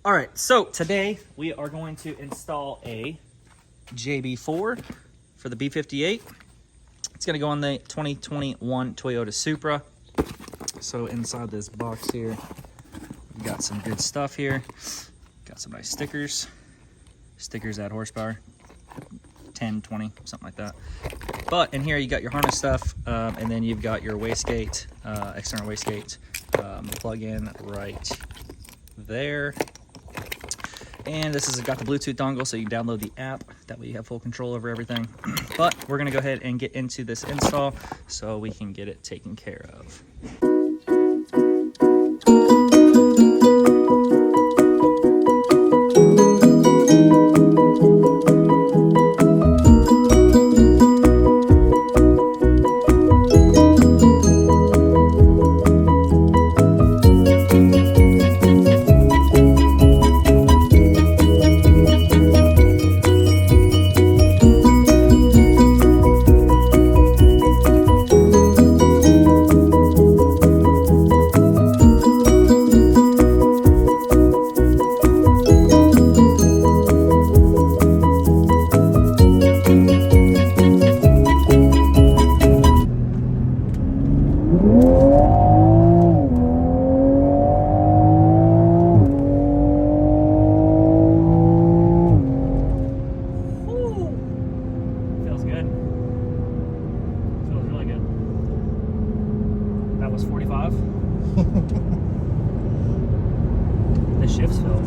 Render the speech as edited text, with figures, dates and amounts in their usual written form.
All right, so today we are going to install a JB4 for the B58. It's gonna go on the 2021 Toyota Supra. So inside this box here, we got some good stuff here. Got some nice stickers. Stickers add horsepower, 10, 20, something like that. But in here you got your harness stuff, and then you've got your wastegate, external wastegate plug-in right there. And this has got the Bluetooth dongle, so you can download the app. That way you have full control over everything. But we're gonna go ahead and get into this install so we can get it taken care of. Feels good. Feels really good. That was 45. The shifts felt